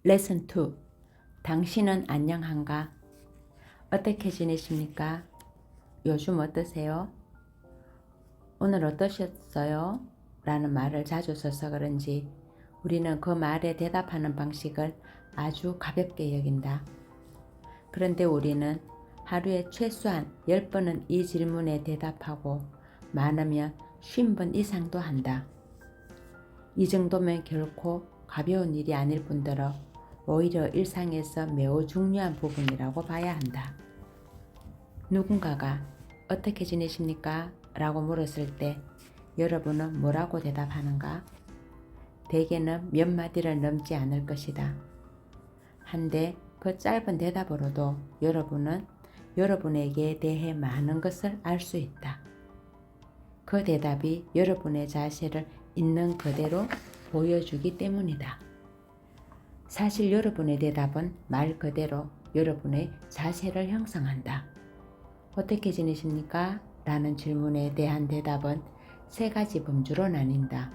레슨 2. 당신은 안녕한가? 어떻게 지내십니까? 요즘 어떠세요? 오늘 어떠셨어요? 라는 말을 자주 써서 그런지 우리는 그 말에 대답하는 방식을 아주 가볍게 여긴다. 그런데 우리는 하루에 최소한 10번은 이 질문에 대답하고 많으면 50번 이상도 한다. 이 정도면 결코 가벼운 일이 아닐 뿐더러 오히려 일상에서 매우 중요한 부분이라고 봐야 한다. 누군가가 어떻게 지내십니까? 라고 물었을 때 여러분은 뭐라고 대답하는가? 대개는 몇 마디를 넘지 않을 것이다. 한데 그 짧은 대답으로도 여러분은 여러분에게 대해 많은 것을 알 수 있다. 그 대답이 여러분의 자세를 있는 그대로 보여주기 때문이다. 사실 여러분의 대답은 말 그대로 여러분의 자세를 형성한다. 어떻게 지내십니까? 라는 질문에 대한 대답은 세 가지 범주로 나뉜다.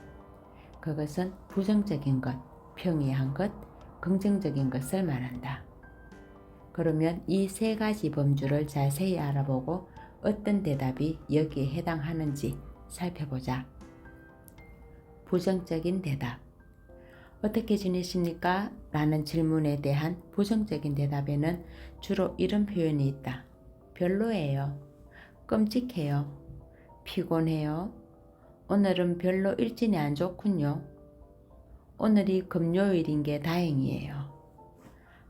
그것은 부정적인 것, 평이한 것, 긍정적인 것을 말한다. 그러면 이 세 가지 범주를 자세히 알아보고 어떤 대답이 여기에 해당하는지 살펴보자. 부정적인 대답. 어떻게 지내십니까? 라는 질문에 대한 부정적인 대답에는 주로 이런 표현이 있다. 별로예요. 끔찍해요. 피곤해요. 오늘은 별로 일진이 안 좋군요. 오늘이 금요일인 게 다행이에요.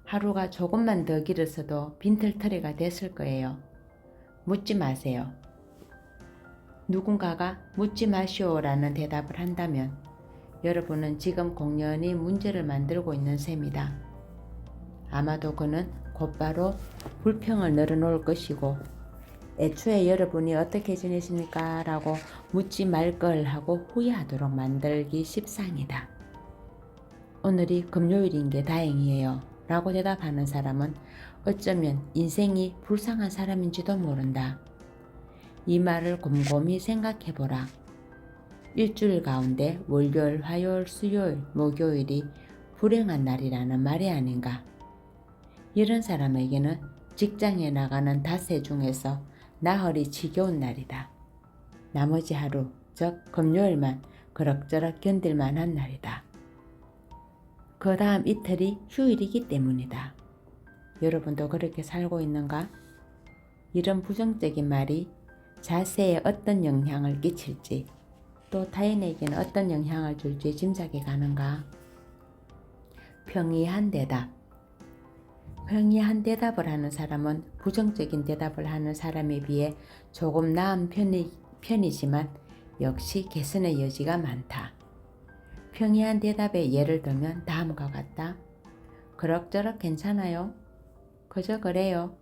하루가 조금만 더 길었어도 빈털터리가 됐을 거예요. 묻지 마세요. 누군가가 묻지 마시오라는 대답을 한다면 여러분은 지금 공연히 문제를 만들고 있는 셈이다. 아마도 그는 곧바로 불평을 늘어놓을 것이고 애초에 여러분이 어떻게 지내십니까? 라고 묻지 말 걸 하고 후회하도록 만들기 십상이다. 오늘이 금요일인 게 다행이에요. 라고 대답하는 사람은 어쩌면 인생이 불쌍한 사람인지도 모른다. 이 말을 곰곰이 생각해보라. 일주일 가운데 월요일, 화요일, 수요일, 목요일이 불행한 날이라는 말이 아닌가. 이런 사람에게는 직장에 나가는 닷새 중에서 나흘이 지겨운 날이다. 나머지 하루, 즉 금요일만 그럭저럭 견딜만한 날이다. 그 다음 이틀이 휴일이기 때문이다. 여러분도 그렇게 살고 있는가? 이런 부정적인 말이 자세에 어떤 영향을 끼칠지 또 타인에게는 어떤 영향을 줄지 짐작이 가는가? 평이한 대답. 평이한 대답을 하는 사람은 부정적인 대답을 하는 사람에 비해 조금 나은 편이지만 역시 개선의 여지가 많다. 평이한 대답의 예를 들면 다음과 같다. 그럭저럭 괜찮아요. 그저 그래요.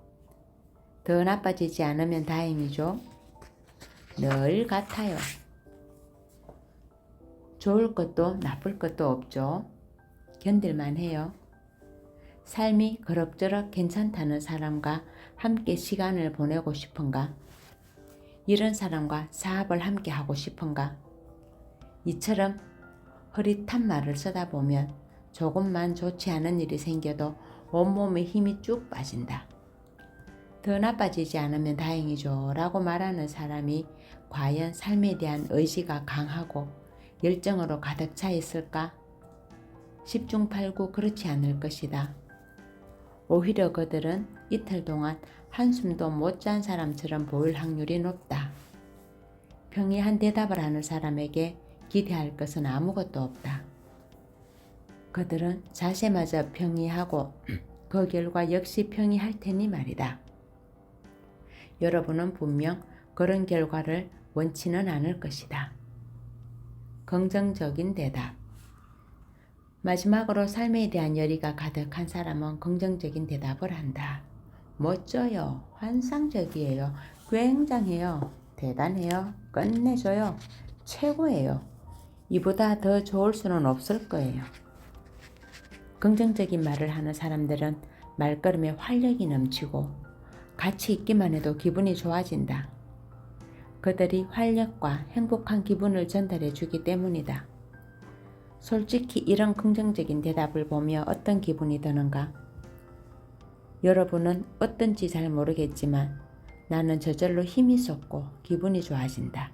더 나빠지지 않으면 다행이죠. 늘 같아요. 좋을 것도 나쁠 것도 없죠. 견딜만 해요. 삶이 그럭저럭 괜찮다는 사람과 함께 시간을 보내고 싶은가? 이런 사람과 사업을 함께 하고 싶은가? 이처럼 흐릿한 말을 쓰다 보면 조금만 좋지 않은 일이 생겨도 온몸에 힘이 쭉 빠진다. 더 나빠지지 않으면 다행이죠 라고 말하는 사람이 과연 삶에 대한 의지가 강하고 열정으로 가득 차 있을까? 10중 8구 그렇지 않을 것이다. 오히려 그들은 이틀 동안 한숨도 못 잔 사람처럼 보일 확률이 높다. 평이한 대답을 하는 사람에게 기대할 것은 아무것도 없다. 그들은 자세마저 평이하고 그 결과 역시 평이할 테니 말이다. 여러분은 분명 그런 결과를 원치는 않을 것이다. 긍정적인 대답. 마지막으로 삶에 대한 열의가 가득한 사람은 긍정적인 대답을 한다. 멋져요. 환상적이에요. 굉장해요. 대단해요. 끝내줘요. 최고예요. 이보다 더 좋을 수는 없을 거예요. 긍정적인 말을 하는 사람들은 말걸음에 활력이 넘치고 같이 있기만 해도 기분이 좋아진다. 그들이 활력과 행복한 기분을 전달해 주기 때문이다. 솔직히 이런 긍정적인 대답을 보며 어떤 기분이 드는가? 여러분은 어떤지 잘 모르겠지만 나는 저절로 힘이 솟고 기분이 좋아진다.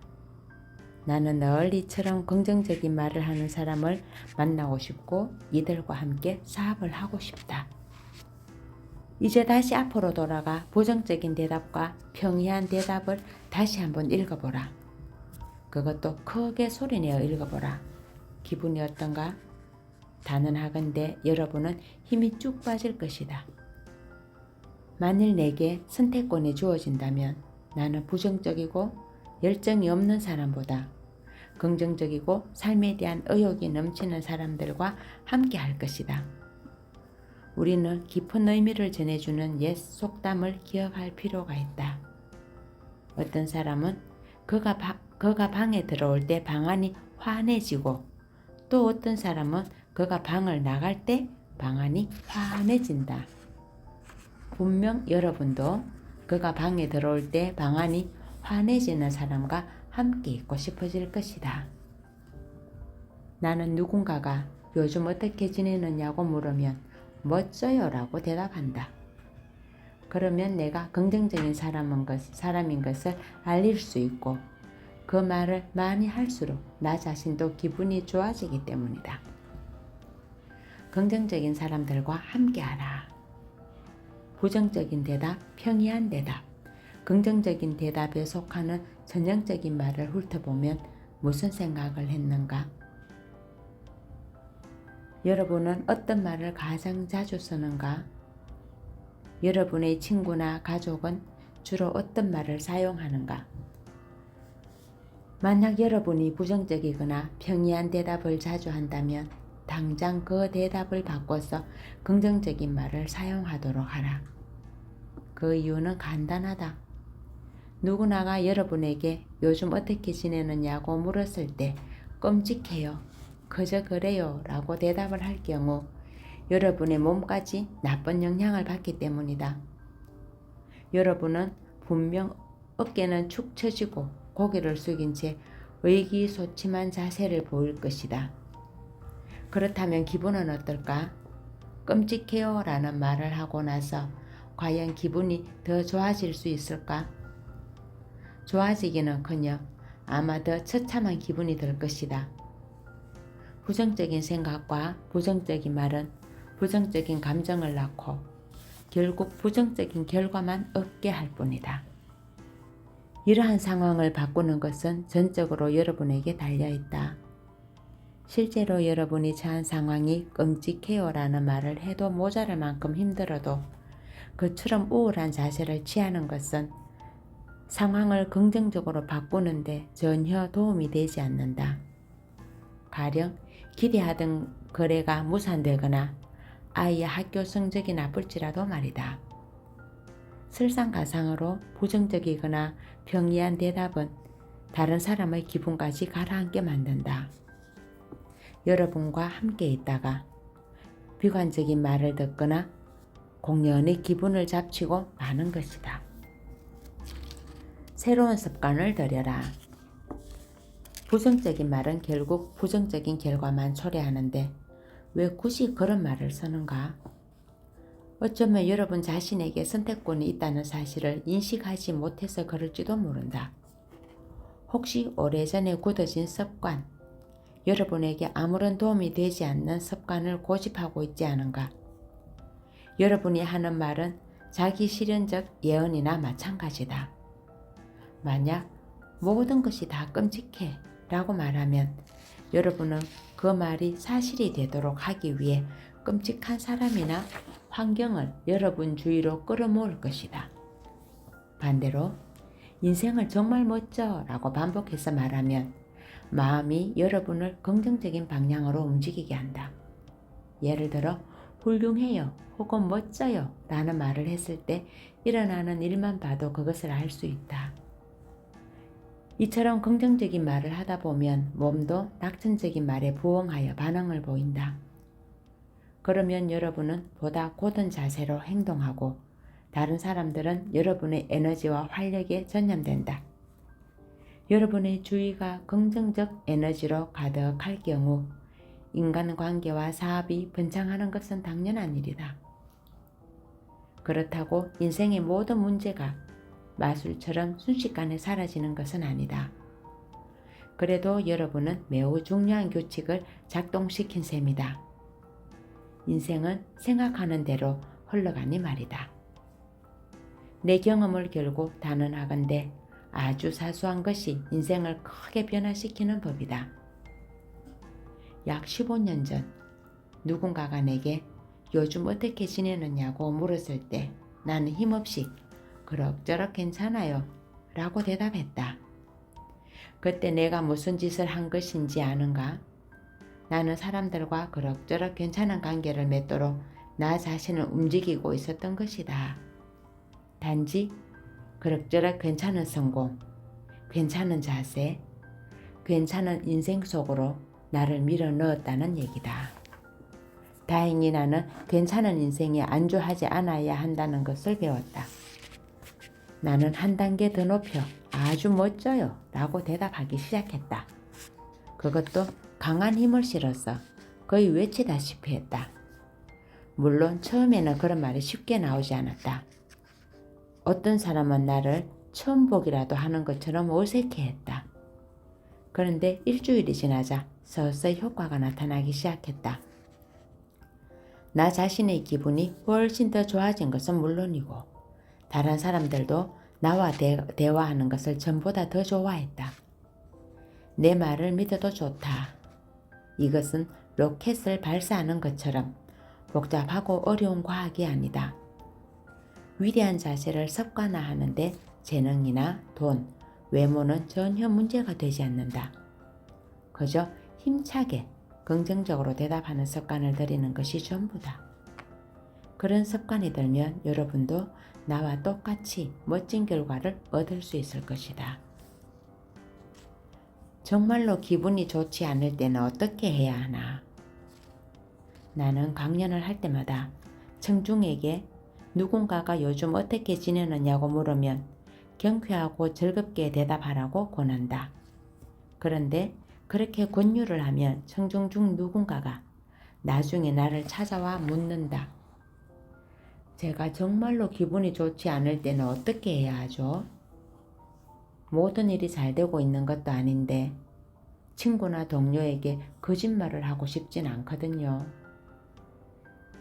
나는 늘 이처럼 긍정적인 말을 하는 사람을 만나고 싶고 이들과 함께 사업을 하고 싶다. 이제 다시 앞으로 돌아가 부정적인 대답과 평이한 대답을 다시 한번 읽어보라. 그것도 크게 소리내어 읽어보라. 기분이 어떤가? 단언하건대 여러분은 힘이 쭉 빠질 것이다. 만일 내게 선택권이 주어진다면 나는 부정적이고 열정이 없는 사람보다 긍정적이고 삶에 대한 의욕이 넘치는 사람들과 함께 할 것이다. 우리는 깊은 의미를 전해주는 옛 속담을 기억할 필요가 있다. 어떤 사람은 그가 방에 들어올 때 방안이 환해지고 또 어떤 사람은 그가 방을 나갈 때 방안이 환해진다. 분명 여러분도 그가 방에 들어올 때 방안이 환해지는 사람과 함께 있고 싶어질 것이다. 나는 누군가가 요즘 어떻게 지내느냐고 물으면 멋져요 라고 대답한다. 그러면 내가 긍정적인 사람인 것을 알릴 수 있고 그 말을 많이 할수록 나 자신도 기분이 좋아지기 때문이다. 긍정적인 사람들과 함께하라. 부정적인 대답, 평이한 대답, 긍정적인 대답에 속하는 전형적인 말을 훑어보면 무슨 생각을 했는가? 여러분은 어떤 말을 가장 자주 쓰는가? 여러분의 친구나 가족은 주로 어떤 말을 사용하는가? 만약 여러분이 부정적이거나 평이한 대답을 자주 한다면 당장 그 대답을 바꿔서 긍정적인 말을 사용하도록 하라. 그 이유는 간단하다. 누구나가 여러분에게 요즘 어떻게 지내느냐고 물었을 때 끔찍해요, 그저 그래요 라고 대답을 할 경우 여러분의 몸까지 나쁜 영향을 받기 때문이다. 여러분은 분명 어깨는 축 처지고 고개를 숙인 채 의기소침한 자세를 보일 것이다. 그렇다면 기분은 어떨까? 끔찍해요 라는 말을 하고 나서 과연 기분이 더 좋아질 수 있을까? 좋아지기는커녕 아마 더 처참한 기분이 들 것이다. 부정적인 생각과 부정적인 말은 부정적인 감정을 낳고 결국 부정적인 결과만 얻게 할 뿐이다. 이러한 상황을 바꾸는 것은 전적으로 여러분에게 달려있다. 실제로 여러분이 처한 상황이 끔찍해요 라는 말을 해도 모자랄 만큼 힘들어도 그처럼 우울한 자세를 취하는 것은 상황을 긍정적으로 바꾸는데 전혀 도움이 되지 않는다. 가령 기대하던 거래가 무산되거나 아이의 학교 성적이 나쁠지라도 말이다. 설상가상으로 부정적이거나 평이한 대답은 다른 사람의 기분까지 가라앉게 만든다. 여러분과 함께 있다가 비관적인 말을 듣거나 공연히 기분을 잡치고 마는 것이다. 새로운 습관을 들여라. 부정적인 말은 결국 부정적인 결과만 초래하는데 왜 굳이 그런 말을 쓰는가? 어쩌면 여러분 자신에게 선택권이 있다는 사실을 인식하지 못해서 그럴지도 모른다. 혹시 오래전에 굳어진 습관, 여러분에게 아무런 도움이 되지 않는 습관을 고집하고 있지 않은가? 여러분이 하는 말은 자기 실현적 예언이나 마찬가지다. 만약 모든 것이 다 끔찍해 라고 말하면 여러분은 그 말이 사실이 되도록 하기 위해 끔찍한 사람이나 환경을 여러분 주위로 끌어모을 것이다. 반대로 인생을 정말 멋져 라고 반복해서 말하면 마음이 여러분을 긍정적인 방향으로 움직이게 한다. 예를 들어 훌륭해요 혹은 멋져요 라는 말을 했을 때 일어나는 일만 봐도 그것을 알 수 있다. 이처럼 긍정적인 말을 하다 보면 몸도 낙천적인 말에 부응하여 반응을 보인다. 그러면 여러분은 보다 곧은 자세로 행동하고 다른 사람들은 여러분의 에너지와 활력에 전념된다. 여러분의 주위가 긍정적 에너지로 가득할 경우 인간관계와 사업이 번창하는 것은 당연한 일이다. 그렇다고 인생의 모든 문제가 마술처럼 순식간에 사라지는 것은 아니다. 그래도 여러분은 매우 중요한 규칙을 작동시킨 셈이다. 인생은 생각하는 대로 흘러가니 말이다. 내 경험을 결고 단언하건대 아주 사소한 것이 인생을 크게 변화시키는 법이다. 약 15년 전 누군가가 내게 요즘 어떻게 지내느냐고 물었을 때 나는 힘없이 그럭저럭 괜찮아요 라고 대답했다. 그때 내가 무슨 짓을 한 것인지 아는가? 나는 사람들과 그럭저럭 괜찮은 관계를 맺도록 나 자신을 움직이고 있었던 것이다. 단지 그럭저럭 괜찮은 성공, 괜찮은 자세, 괜찮은 인생 속으로 나를 밀어 넣었다는 얘기다. 다행히 나는 괜찮은 인생에 안주하지 않아야 한다는 것을 배웠다. 나는 한 단계 더 높여 아주 멋져요 라고 대답하기 시작했다. 그것도 강한 힘을 실어서 거의 외치다시피 했다. 물론 처음에는 그런 말이 쉽게 나오지 않았다. 어떤 사람은 나를 처음 보기라도 하는 것처럼 어색해했다. 그런데 일주일이 지나자 서서히 효과가 나타나기 시작했다. 나 자신의 기분이 훨씬 더 좋아진 것은 물론이고 다른 사람들도 나와 대화하는 것을 전보다 더 좋아했다. 내 말을 믿어도 좋다. 이것은 로켓을 발사하는 것처럼 복잡하고 어려운 과학이 아니다. 위대한 자세를 습관화하는데 재능이나 돈, 외모는 전혀 문제가 되지 않는다. 그저 힘차게 긍정적으로 대답하는 습관을 들이는 것이 전부다. 그런 습관이 들면 여러분도 나와 똑같이 멋진 결과를 얻을 수 있을 것이다. 정말로 기분이 좋지 않을 때는 어떻게 해야 하나? 나는 강연을 할 때마다 청중에게 누군가가 요즘 어떻게 지내느냐고 물으면 경쾌하고 즐겁게 대답하라고 권한다. 그런데 그렇게 권유를 하면 청중 중 누군가가 나중에 나를 찾아와 묻는다. 제가 정말로 기분이 좋지 않을 때는 어떻게 해야 하죠? 모든 일이 잘 되고 있는 것도 아닌데 친구나 동료에게 거짓말을 하고 싶진 않거든요.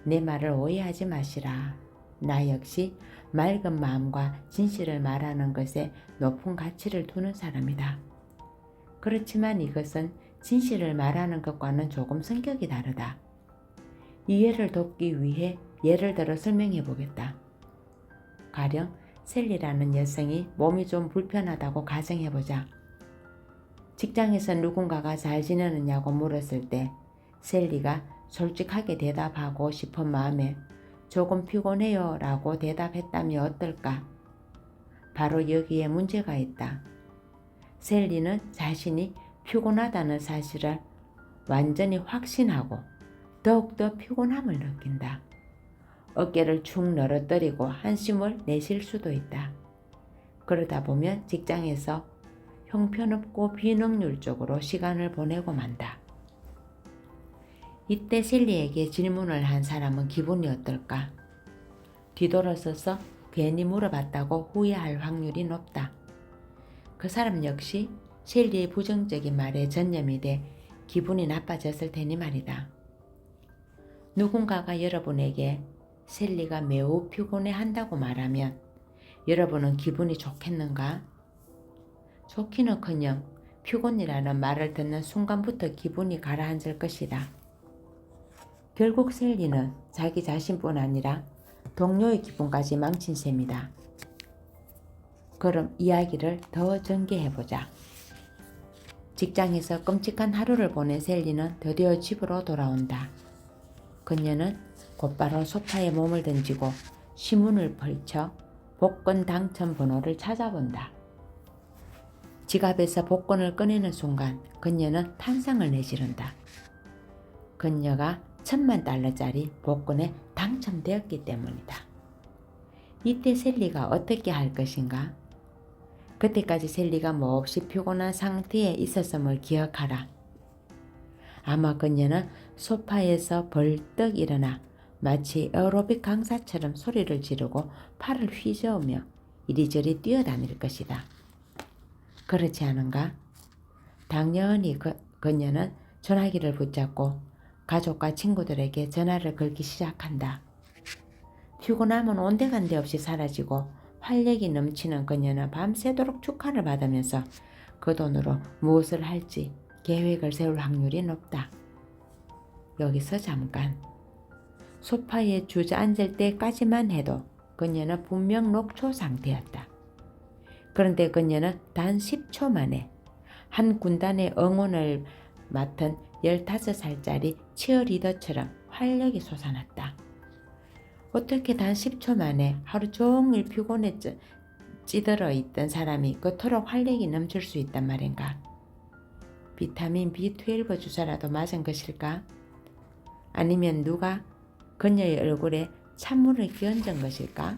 내 말을 오해하지 마시라. 나 역시 맑은 마음과 진실을 말하는 것에 높은 가치를 두는 사람이다. 그렇지만 이것은 진실을 말하는 것과는 조금 성격이 다르다. 이해를 돕기 위해 예를 들어 설명해 보겠다. 가령 셀리라는 여성이 몸이 좀 불편하다고 가정해 보자. 직장에서 누군가가 잘 지내느냐고 물었을 때 셀리가 솔직하게 대답하고 싶은 마음에 조금 피곤해요 라고 대답했다면 어떨까? 바로 여기에 문제가 있다. 셀리는 자신이 피곤하다는 사실을 완전히 확신하고 더욱더 피곤함을 느낀다. 어깨를 축 늘어뜨리고 한숨을 내쉴 수도 있다. 그러다 보면 직장에서 형편없고 비능률적으로 시간을 보내고 만다. 이때 셀리에게 질문을 한 사람은 기분이 어떨까? 뒤돌아서서 괜히 물어봤다고 후회할 확률이 높다. 그 사람 역시 셀리의 부정적인 말에 전념이 돼 기분이 나빠졌을 테니 말이다. 누군가가 여러분에게 셀리가 매우 피곤해 한다고 말하면 여러분은 기분이 좋겠는가? 좋기는커녕 피곤이라는 말을 듣는 순간부터 기분이 가라앉을 것이다. 결국 셀리는 자기 자신뿐 아니라 동료의 기분까지 망친 셈이다. 그럼 이야기를 더 전개해보자. 직장에서 끔찍한 하루를 보낸 셀리는 드디어 집으로 돌아온다. 그녀는 곧바로 소파에 몸을 던지고 신문을 펼쳐 복권 당첨 번호를 찾아본다. 지갑에서 복권을 꺼내는 순간 그녀는 탄성을 내지른다. 그녀가 $10,000,000짜리 복권에 당첨되었기 때문이다. 이때 셀리가 어떻게 할 것인가? 그때까지 셀리가 몹시 피곤한 상태에 있었음을 기억하라. 아마 그녀는 소파에서 벌떡 일어나 마치 에어로빅 강사처럼 소리를 지르고 팔을 휘저으며 이리저리 뛰어다닐 것이다. 그렇지 않은가? 당연히 그녀는 전화기를 붙잡고 가족과 친구들에게 전화를 걸기 시작한다. 피곤함은 온데간데 없이 사라지고 활력이 넘치는 그녀는 밤새도록 축하를 받으면서 그 돈으로 무엇을 할지 계획을 세울 확률이 높다. 여기서 잠깐. 소파에 주저앉을 때까지만 해도 그녀는 분명 녹초 상태였다. 그런데 그녀는 단 10초 만에 한 군단의 응원을 맡은 15살짜리 치어리더처럼 활력이 솟아났다. 어떻게 단 10초 만에 하루 종일 피곤에 찌들어 있던 사람이 그토록 활력이 넘칠 수 있단 말인가? 비타민 B12 주사라도 맞은 것일까? 아니면 누가 그녀의 얼굴에 찬물을 끼얹은 것일까?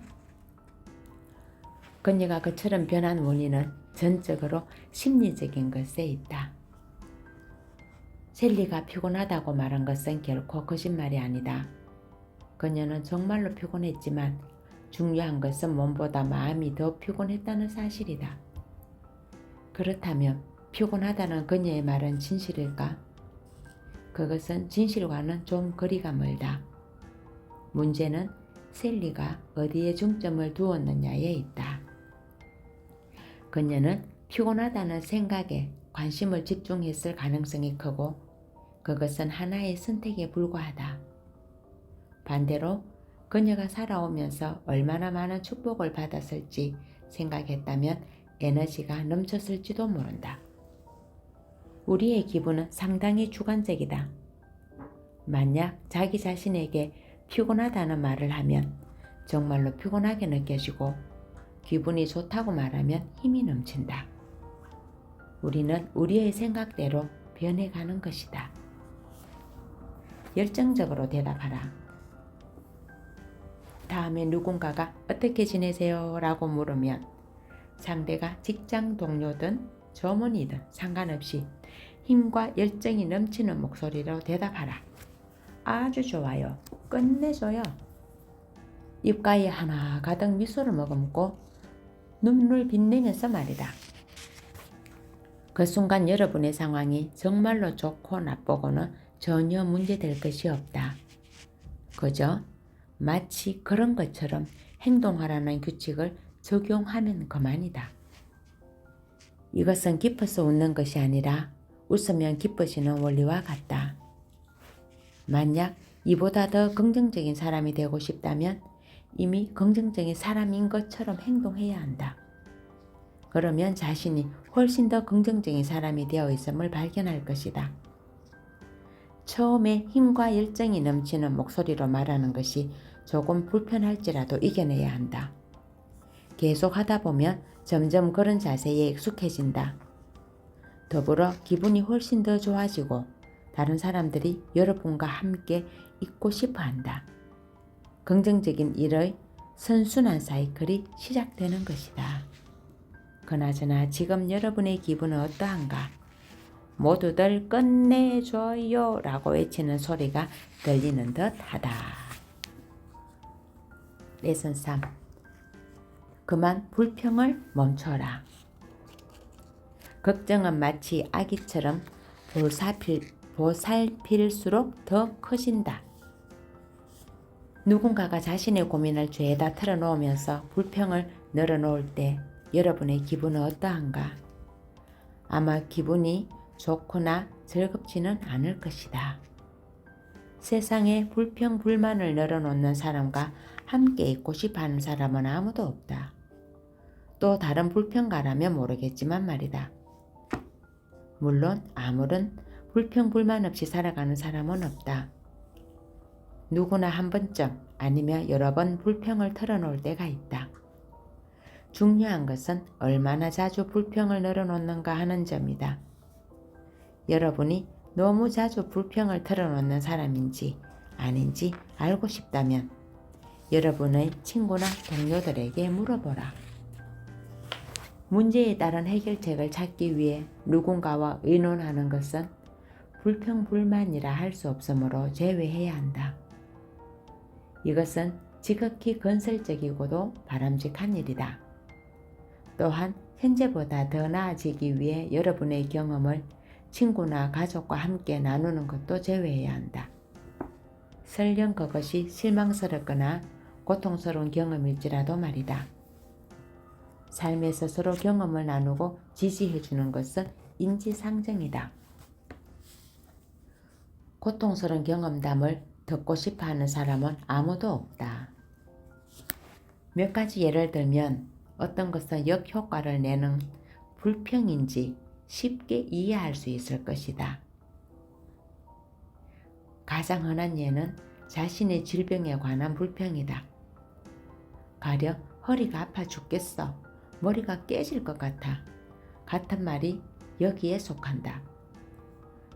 그녀가 그처럼 변한 원인은 전적으로 심리적인 것에 있다. 셀리가 피곤하다고 말한 것은 결코 거짓말이 아니다. 그녀는 정말로 피곤했지만 중요한 것은 몸보다 마음이 더 피곤했다는 사실이다. 그렇다면 피곤하다는 그녀의 말은 진실일까? 그것은 진실과는 좀 거리가 멀다. 문제는 셀리가 어디에 중점을 두었느냐에 있다. 그녀는 피곤하다는 생각에 관심을 집중했을 가능성이 크고 그것은 하나의 선택에 불과하다. 반대로 그녀가 살아오면서 얼마나 많은 축복을 받았을지 생각했다면 에너지가 넘쳤을지도 모른다. 우리의 기분은 상당히 주관적이다. 만약 자기 자신에게 피곤하다는 말을 하면 정말로 피곤하게 느껴지고 기분이 좋다고 말하면 힘이 넘친다. 우리는 우리의 생각대로 변해가는 것이다. 열정적으로 대답하라. 다음에 누군가가 어떻게 지내세요? 라고 물으면 상대가 직장 동료든 점원이든 상관없이 힘과 열정이 넘치는 목소리로 대답하라. 아주 좋아요. 끝내줘요. 입가에 하나 가득 미소를 머금고 눈을 빛내면서 말이다. 그 순간 여러분의 상황이 정말로 좋고 나쁘고는 전혀 문제될 것이 없다. 그저 마치 그런 것처럼 행동하라는 규칙을 적용하면 그만이다. 이것은 기뻐서 웃는 것이 아니라 웃으면 기뻐지는 원리와 같다. 만약 이보다 더 긍정적인 사람이 되고 싶다면 이미 긍정적인 사람인 것처럼 행동해야 한다. 그러면 자신이 훨씬 더 긍정적인 사람이 되어 있음을 발견할 것이다. 처음에 힘과 열정이 넘치는 목소리로 말하는 것이 조금 불편할지라도 이겨내야 한다. 계속 하다 보면 점점 그런 자세에 익숙해진다. 더불어 기분이 훨씬 더 좋아지고 다른 사람들이 여러분과 함께 있고 싶어 한다. 긍정적인 일의 선순환 사이클이 시작되는 것이다. 그나저나 지금 여러분의 기분은 어떠한가? 모두들 끝내줘요 라고 외치는 소리가 들리는 듯 하다. 레슨 3. 그만 불평을 멈춰라. 걱정은 마치 아기처럼 보살필수록 더 커진다. 누군가가 자신의 고민을 죄다 털어놓으면서 불평을 늘어놓을 때 여러분의 기분은 어떠한가? 아마 기분이 좋거나 즐겁지는 않을 것이다. 세상에 불평, 불만을 늘어놓는 사람과 함께 있고 싶어하는 사람은 아무도 없다. 또 다른 불평가라면 모르겠지만 말이다. 물론 아무런 불평, 불만 없이 살아가는 사람은 없다. 누구나 한 번쯤 아니면 여러 번 불평을 털어놓을 때가 있다. 중요한 것은 얼마나 자주 불평을 늘어놓는가 하는 점이다. 여러분이 너무 자주 불평을 털어놓는 사람인지 아닌지 알고 싶다면 여러분의 친구나 동료들에게 물어보라. 문제에 따른 해결책을 찾기 위해 누군가와 의논하는 것은 불평불만이라 할 수 없으므로 제외해야 한다. 이것은 지극히 건설적이고도 바람직한 일이다. 또한 현재보다 더 나아지기 위해 여러분의 경험을 친구나 가족과 함께 나누는 것도 제외해야 한다. 설령 그것이 실망스럽거나 고통스러운 경험일지라도 말이다. 삶에서 서로 경험을 나누고 지지해 주는 것은 인지상정이다. 고통스러운 경험담을 듣고 싶어 하는 사람은 아무도 없다. 몇 가지 예를 들면 어떤 것은 역효과를 내는 불평인지 쉽게 이해할 수 있을 것이다. 가장 흔한 예는 자신의 질병에 관한 불평이다. 가령 허리가 아파 죽겠어, 머리가 깨질 것 같아 같은 말이 여기에 속한다.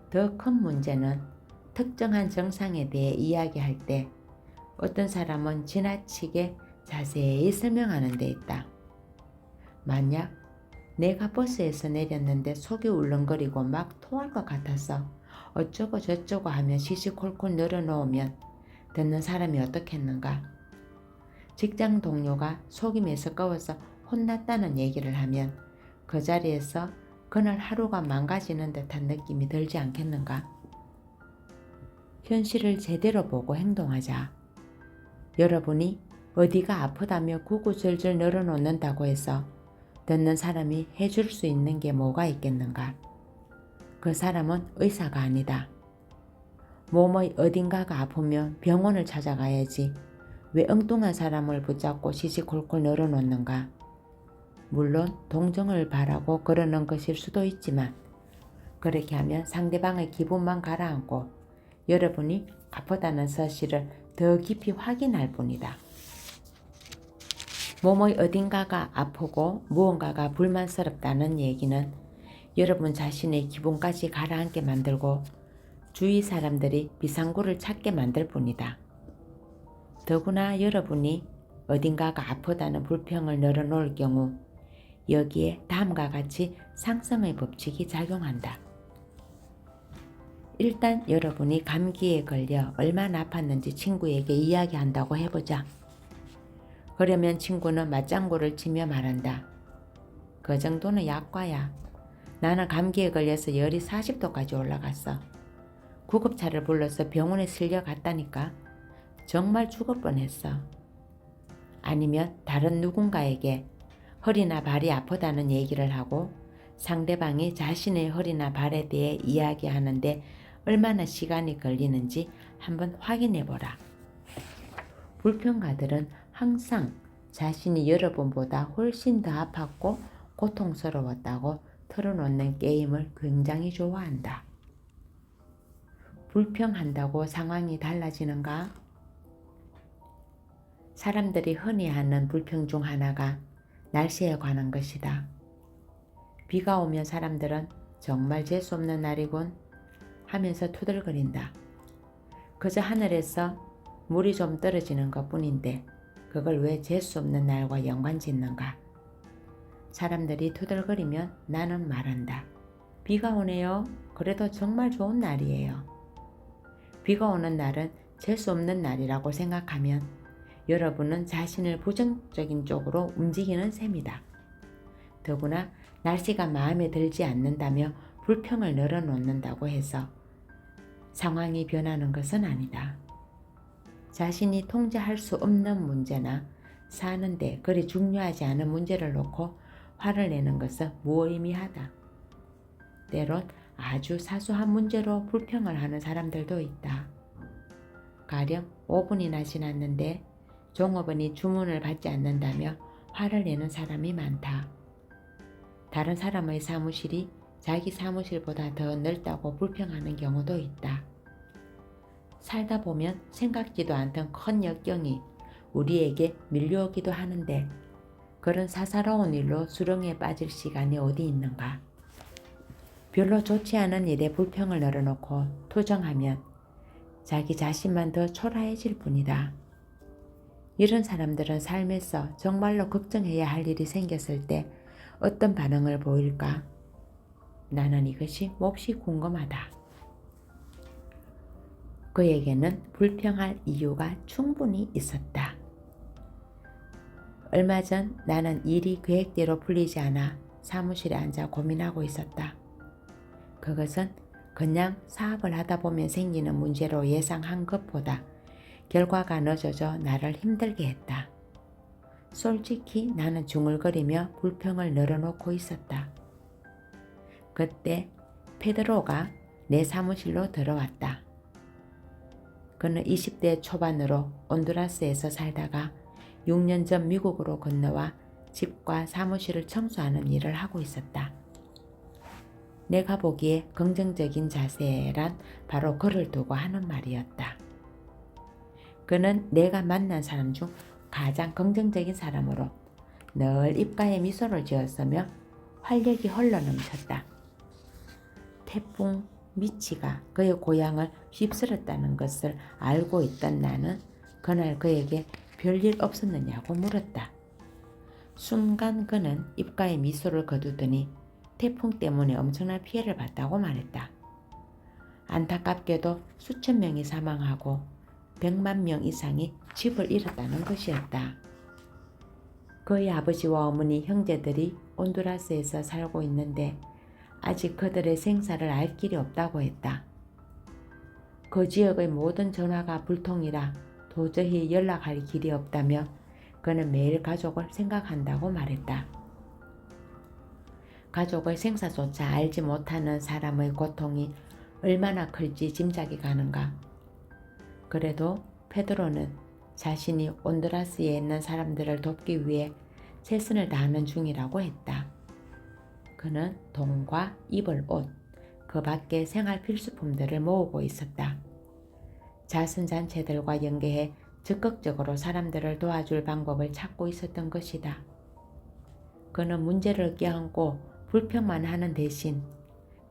더 큰 문제는 특정한 증상에 대해 이야기할 때 어떤 사람은 지나치게 자세히 설명하는 데 있다. 만약 내가 버스에서 내렸는데 속이 울렁거리고 막 토할 것 같아서 어쩌고 저쩌고 하며 시시콜콜 늘어놓으면 듣는 사람이 어떻겠는가? 직장 동료가 속임에 서까워서 혼났다는 얘기를 하면 그 자리에서 그날 하루가 망가지는 듯한 느낌이 들지 않겠는가? 현실을 제대로 보고 행동하자. 여러분이 어디가 아프다며 구구절절 늘어놓는다고 해서 듣는 사람이 해줄 수 있는 게 뭐가 있겠는가? 그 사람은 의사가 아니다. 몸의 어딘가가 아프면 병원을 찾아가야지 왜 엉뚱한 사람을 붙잡고 시시콜콜 늘어놓는가? 물론 동정을 바라고 그러는 것일 수도 있지만 그렇게 하면 상대방의 기분만 가라앉고 여러분이 아프다는 사실을 더 깊이 확인할 뿐이다. 몸의 어딘가가 아프고 무언가가 불만스럽다는 얘기는 여러분 자신의 기분까지 가라앉게 만들고 주위 사람들이 비상구를 찾게 만들 뿐이다. 더구나 여러분이 어딘가가 아프다는 불평을 늘어놓을 경우 여기에 다음과 같이 상승의 법칙이 작용한다. 일단 여러분이 감기에 걸려 얼마나 아팠는지 친구에게 이야기한다고 해보자. 그러면 친구는 맞장구를 치며 말한다. 그 정도는 약과야. 나는 감기에 걸려서 열이 40도까지 올라갔어. 구급차를 불러서 병원에 실려갔다니까. 정말 죽을 뻔했어. 아니면 다른 누군가에게 허리나 발이 아프다는 얘기를 하고 상대방이 자신의 허리나 발에 대해 이야기하는데 얼마나 시간이 걸리는지 한번 확인해보라. 불평가들은 항상 자신이 여러분보다 훨씬 더 아팠고 고통스러웠다고 털어놓는 게임을 굉장히 좋아한다. 불평한다고 상황이 달라지는가? 사람들이 흔히 하는 불평 중 하나가 날씨에 관한 것이다. 비가 오면 사람들은 정말 재수없는 날이군 하면서 투덜거린다. 그저 하늘에서 물이 좀 떨어지는 것뿐인데 그걸 왜 재수없는 날과 연관짓는가? 사람들이 투덜거리면 나는 말한다. 비가 오네요. 그래도 정말 좋은 날이에요. 비가 오는 날은 재수없는 날이라고 생각하면 여러분은 자신을 부정적인 쪽으로 움직이는 셈이다. 더구나 날씨가 마음에 들지 않는다며 불평을 늘어놓는다고 해서 상황이 변하는 것은 아니다. 자신이 통제할 수 없는 문제나 사는데 그리 중요하지 않은 문제를 놓고 화를 내는 것은 무의미하다. 때론 아주 사소한 문제로 불평을 하는 사람들도 있다. 가령 5분이나 지났는데 종업원이 주문을 받지 않는다며 화를 내는 사람이 많다. 다른 사람의 사무실이 자기 사무실보다 더 넓다고 불평하는 경우도 있다. 살다 보면 생각지도 않던 큰 역경이 우리에게 밀려오기도 하는데 그런 사사로운 일로 수렁에 빠질 시간이 어디 있는가? 별로 좋지 않은 일에 불평을 늘어놓고 투정하면 자기 자신만 더 초라해질 뿐이다. 이런 사람들은 삶에서 정말로 걱정해야 할 일이 생겼을 때 어떤 반응을 보일까? 나는 이것이 몹시 궁금하다. 그에게는 불평할 이유가 충분히 있었다. 얼마 전 나는 일이 계획대로 풀리지 않아 사무실에 앉아 고민하고 있었다. 그것은 그냥 사업을 하다 보면 생기는 문제로 예상한 것보다 결과가 늦어져 나를 힘들게 했다. 솔직히 나는 중얼거리며 불평을 늘어놓고 있었다. 그때 페드로가 내 사무실로 들어왔다. 그는 20대 초반으로 온두라스에서 살다가 6년 전 미국으로 건너와 집과 사무실을 청소하는 일을 하고 있었다. 내가 보기에 긍정적인 자세란 바로 그를 두고 하는 말이었다. 그는 내가 만난 사람 중 가장 긍정적인 사람으로 늘 입가에 미소를 지었으며 활력이 흘러넘쳤다. 태풍 미치가 그의 고향을 휩쓸었다는 것을 알고 있던 나는 그날 그에게 별일 없었느냐고 물었다. 순간 그는 입가에 미소를 거두더니 태풍 때문에 엄청난 피해를 봤다고 말했다. 안타깝게도 수천 명이 사망하고 100만 명 이상이 집을 잃었다는 것이었다. 그의 아버지와 어머니, 형제들이 온두라스에서 살고 있는데 아직 그들의 생사를 알 길이 없다고 했다. 그 지역의 모든 전화가 불통이라 도저히 연락할 길이 없다며 그는 매일 가족을 생각한다고 말했다. 가족의 생사조차 알지 못하는 사람의 고통이 얼마나 클지 짐작이 가는가. 그래도 페드로는 자신이 온두라스에 있는 사람들을 돕기 위해 최선을 다하는 중이라고 했다. 그는 돈과 입을 옷, 그 밖의 생활 필수품들을 모으고 있었다. 자선단체들과 연계해 적극적으로 사람들을 도와줄 방법을 찾고 있었던 것이다. 그는 문제를 껴안고 불평만 하는 대신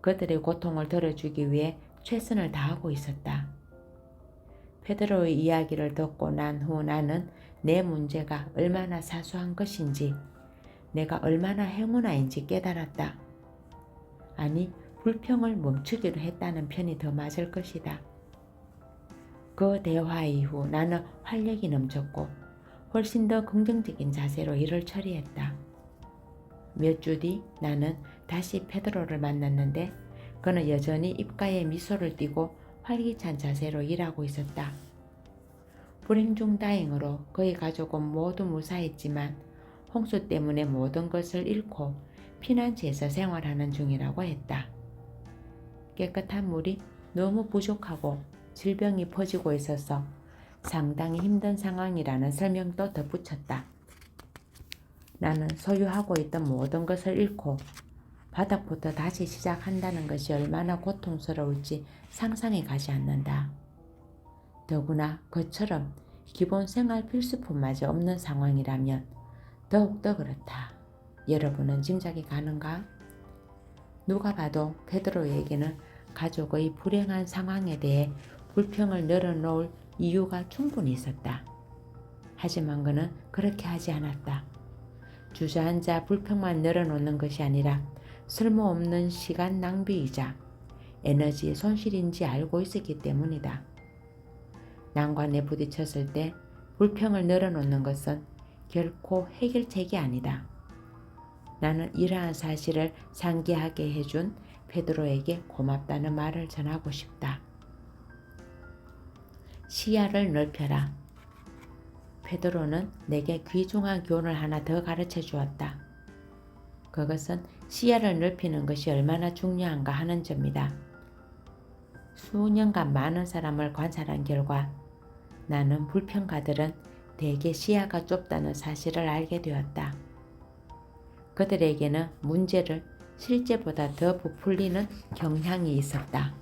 그들의 고통을 덜어주기 위해 최선을 다하고 있었다. 페드로의 이야기를 듣고 난 후 나는 내 문제가 얼마나 사소한 것인지, 내가 얼마나 행운아인지 깨달았다. 아니, 불평을 멈추기로 했다는 편이 더 맞을 것이다. 그 대화 이후 나는 활력이 넘쳤고 훨씬 더 긍정적인 자세로 일을 처리했다. 몇 주 뒤 나는 다시 페드로를 만났는데 그는 여전히 입가에 미소를 띠고 활기찬 자세로 일하고 있었다. 불행 중 다행으로 그의 가족은 모두 무사했지만 홍수 때문에 모든 것을 잃고 피난처에서 생활하는 중이라고 했다. 깨끗한 물이 너무 부족하고 질병이 퍼지고 있어서 상당히 힘든 상황이라는 설명도 덧붙였다. 나는 소유하고 있던 모든 것을 잃고 바닥부터 다시 시작한다는 것이 얼마나 고통스러울지 상상이 가지 않는다. 더구나 그처럼 기본 생활 필수품마저 없는 상황이라면 더욱더 그렇다. 여러분은 짐작이 가는가? 누가 봐도 페드로에게는 가족의 불행한 상황에 대해 불평을 늘어놓을 이유가 충분히 있었다. 하지만 그는 그렇게 하지 않았다. 주저앉아 불평만 늘어놓는 것이 아니라 쓸모없는 시간 낭비이자 에너지 손실인지 알고 있었기 때문이다. 난관에 부딪혔을 때 불평을 늘어놓는 것은 결코 해결책이 아니다. 나는 이러한 사실을 상기하게 해준 페드로에게 고맙다는 말을 전하고 싶다. 시야를 넓혀라. 페드로는 내게 귀중한 교훈을 하나 더 가르쳐 주었다. 그것은 시야를 넓히는 것이 얼마나 중요한가 하는 점이다. 수년간 많은 사람을 관찰한 결과 나는 불평가들은 대개 시야가 좁다는 사실을 알게 되었다. 그들에게는 문제를 실제보다 더 부풀리는 경향이 있었다.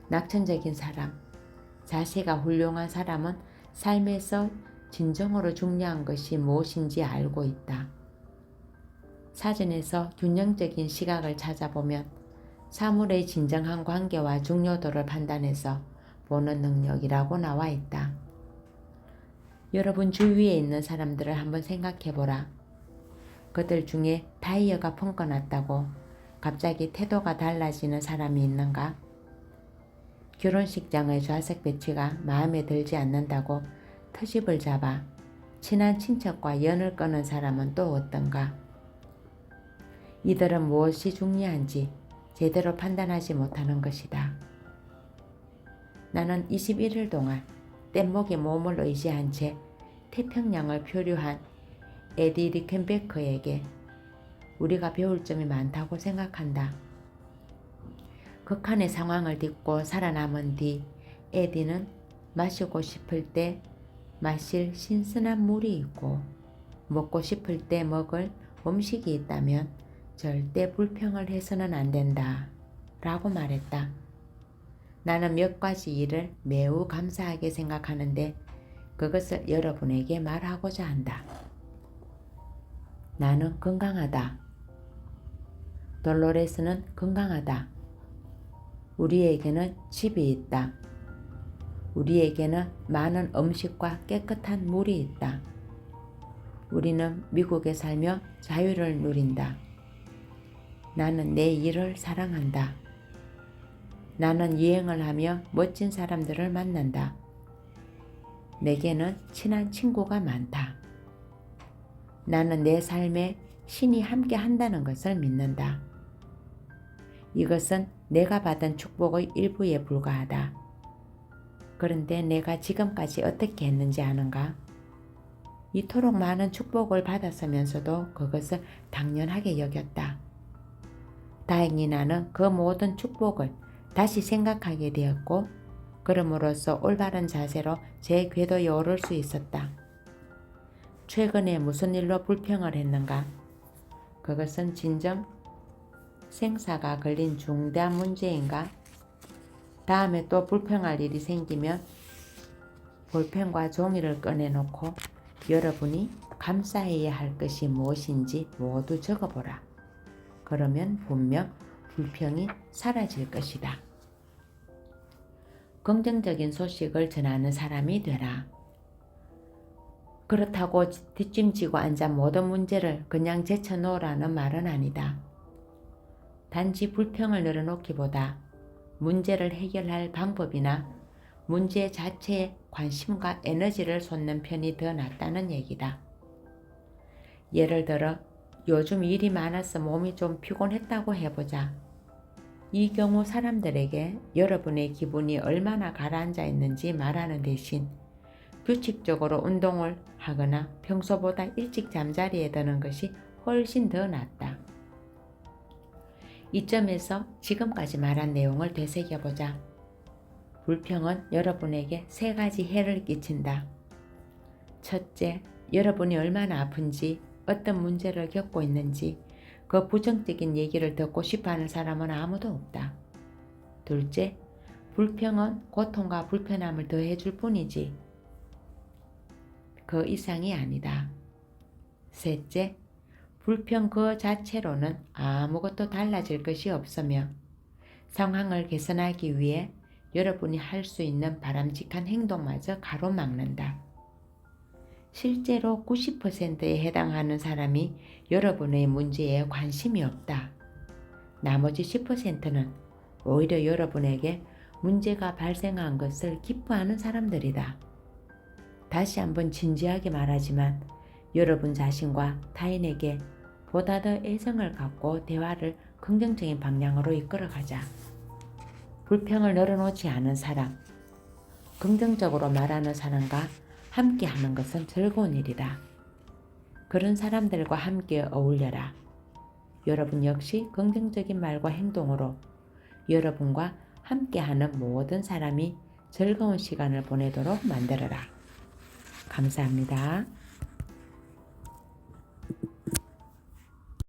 낙천적인 사람, 자세가 훌륭한 사람은 삶에서 진정으로 중요한 것이 무엇인지 알고 있다. 사전에서 균형적인 시각을 찾아보면 사물의 진정한 관계와 중요도를 판단해서 보는 능력이라고 나와 있다. 여러분 주위에 있는 사람들을 한번 생각해보라. 그들 중에 타이어가 펑크났다고 갑자기 태도가 달라지는 사람이 있는가? 결혼식장의 좌석 배치가 마음에 들지 않는다고 터집을 잡아 친한 친척과 연을 끊은 사람은 또 어떤가? 이들은 무엇이 중요한지 제대로 판단하지 못하는 것이다. 나는 21일 동안 뗏목에 몸을 의지한 채 태평양을 표류한 에디 리켄베커에게 우리가 배울 점이 많다고 생각한다. 극한의 상황을 딛고 살아남은 뒤 에디는 마시고 싶을 때 마실 신선한 물이 있고 먹고 싶을 때 먹을 음식이 있다면 절대 불평을 해서는 안 된다 라고 말했다. 나는 몇 가지 일을 매우 감사하게 생각하는데 그것을 여러분에게 말하고자 한다. 나는 건강하다. 돌로레스는 건강하다. 우리에게는 집이 있다. 우리에게는 많은 음식과 깨끗한 물이 있다. 우리는 미국에 살며 자유를 누린다. 나는 내 일을 사랑한다. 나는 여행을 하며 멋진 사람들을 만난다. 내게는 친한 친구가 많다. 나는 내 삶에 신이 함께 한다는 것을 믿는다. 이것은 내가 받은 축복의 일부에 불과하다. 그런데 내가 지금까지 어떻게 했는지 아는가? 이토록 많은 축복을 받았으면서도 그것을 당연하게 여겼다. 다행히 나는 그 모든 축복을 다시 생각하게 되었고 그럼으로써 올바른 자세로 제 궤도에 오를 수 있었다. 최근에 무슨 일로 불평을 했는가? 그것은 진정 생사가 걸린 중대한 문제인가? 다음에 또 불평할 일이 생기면 볼펜과 종이를 꺼내놓고 여러분이 감사해야 할 것이 무엇인지 모두 적어보라. 그러면 분명 불평이 사라질 것이다. 긍정적인 소식을 전하는 사람이 되라. 그렇다고 뒷짐지고 앉아 모든 문제를 그냥 제쳐놓으라는 말은 아니다. 단지 불평을 늘어놓기보다 문제를 해결할 방법이나 문제 자체에 관심과 에너지를 쏟는 편이 더 낫다는 얘기다. 예를 들어 요즘 일이 많아서 몸이 좀 피곤했다고 해보자. 이 경우 사람들에게 여러분의 기분이 얼마나 가라앉아 있는지 말하는 대신 규칙적으로 운동을 하거나 평소보다 일찍 잠자리에 드는 것이 훨씬 더 낫다. 이점에서 지금까지 말한 내용을 되새겨보자. 불평은 여러분에게 3가지 해를 끼친다. 첫째, 여러분이 얼마나 아픈지, 어떤 문제를 겪고 있는지 그 부정적인 얘기를 듣고 싶어하는 사람은 아무도 없다. 둘째, 불평은 고통과 불편함을 더해줄 뿐이지 그 이상이 아니다. 셋째, 불평 그 자체로는 아무것도 달라질 것이 없으며 상황을 개선하기 위해 여러분이 할 수 있는 바람직한 행동마저 가로막는다. 실제로 90%에 해당하는 사람이 여러분의 문제에 관심이 없다. 나머지 10%는 오히려 여러분에게 문제가 발생한 것을 기뻐하는 사람들이다. 다시 한번 진지하게 말하지만 여러분 자신과 타인에게 보다 더 애정을 갖고 대화를 긍정적인 방향으로 이끌어가자. 불평을 늘어놓지 않은 사람, 긍정적으로 말하는 사람과 함께 하는 것은 즐거운 일이다. 그런 사람들과 함께 어울려라. 여러분 역시 긍정적인 말과 행동으로 여러분과 함께하는 모든 사람이 즐거운 시간을 보내도록 만들어라. 감사합니다.